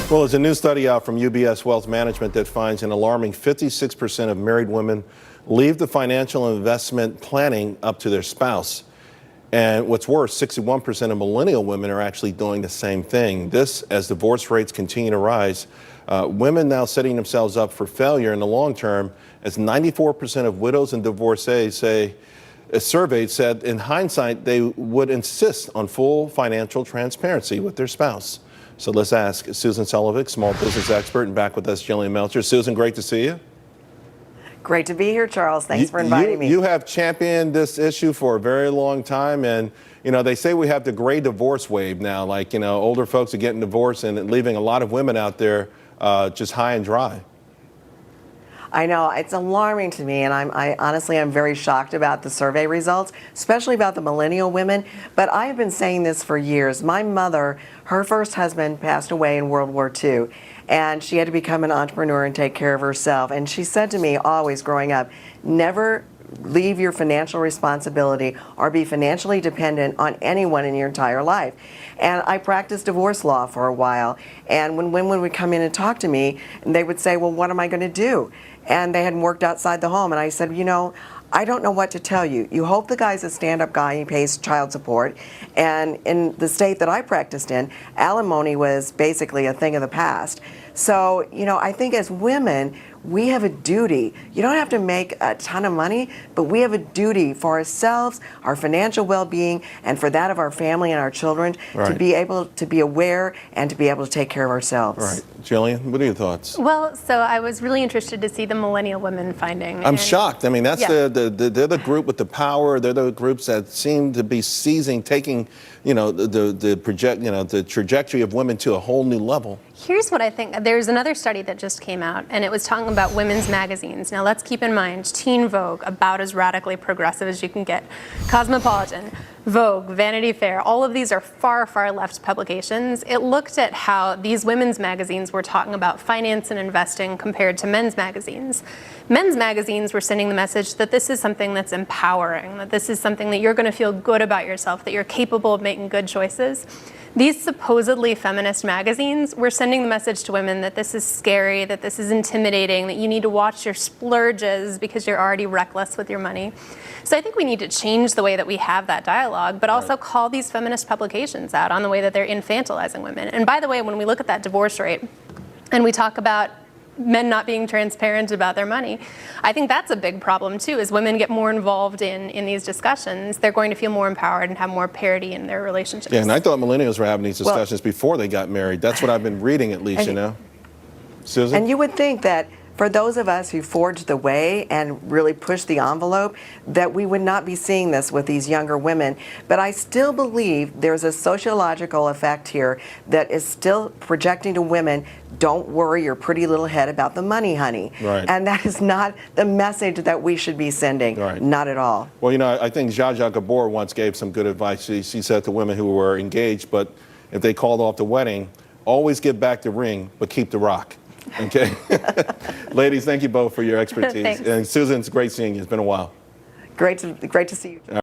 Well, there's a new study out from UBS Wealth Management that finds an alarming 56% of married women leave the financial investment planning up to their spouse. And what's worse, 61% of millennial women are actually doing the same thing. This, as divorce rates continue to rise, women now setting themselves up for failure in the long term, as 94% of widows and divorcees say, a survey said in hindsight they would insist on full financial transparency with their spouse. So let's ask Susan Solovic, small business expert, and back with us, Jillian Melcher. Susan, great to see you. Great to be here, Charles. Thanks for inviting me. You have championed this issue for a very long time, and they say we have the gray divorce wave now. Like, older folks are getting divorced and leaving a lot of women out there just high and dry. I know, it's alarming to me, and I honestly am very shocked about the survey results, especially about the millennial women. But I have been saying this for years. My mother, her first husband passed away in World War II, and she had to become an entrepreneur and take care of herself. And she said to me always growing up, never leave your financial responsibility or be financially dependent on anyone in your entire life. And I practiced divorce law for a while, and when women would come in and talk to me, they would say, well, what am I going to do? And they hadn't worked outside the home, and I said, I don't know what to tell you. You hope the guy's a stand-up guy, he pays child support, and in the state that I practiced in, alimony was basically a thing of the past. So, I think as women, we have a duty. You don't have to make a ton of money, but we have a duty for ourselves, our financial well-being, and for that of our family and our children, right, to be able to be aware and to be able to take care of ourselves. Right. Jillian, what are your thoughts? Well, so I was really interested to see the millennial women finding. I'm shocked. I mean, that's they're the group with the power. They're the groups that seem to be taking, the trajectory of women to a whole new level. Here's what I think. There's another study that just came out, and it was talking about women's magazines. Now, let's keep in mind, Teen Vogue, about as radically progressive as you can get. Cosmopolitan, Vogue, Vanity Fair, all of these are far, far left publications. It looked at how these women's magazines were talking about finance and investing compared to men's magazines. Men's magazines were sending the message that this is something that's empowering, that this is something that you're going to feel good about yourself, that you're capable of making good choices. These supposedly feminist magazines were sending the message to women that this is scary, that this is intimidating, that you need to watch your splurges because you're already reckless with your money. So I think we need to change the way that we have that dialogue, but also call these feminist publications out on the way that they're infantilizing women. And by the way, when we look at that divorce rate and we talk about men not being transparent about their money, I think that's a big problem too. As women get more involved in these discussions, they're going to feel more empowered and have more parity in their relationships. Yeah, and I thought millennials were having these discussions before they got married. That's what I've been reading, at least, Susan? And you would think that for those of us who forged the way and really pushed the envelope, that we would not be seeing this with these younger women. But I still believe there's a sociological effect here that is still projecting to women, don't worry your pretty little head about the money, honey. Right. And that is not the message that we should be sending. Right. Not at all. Well, I think Zsa Zsa Gabor once gave some good advice. She said to women who were engaged, but if they called off the wedding, always give back the ring, but keep the rock. Okay. Ladies, thank you both for your expertise. And Susan, it's great seeing you. It's been a while. Great to see you.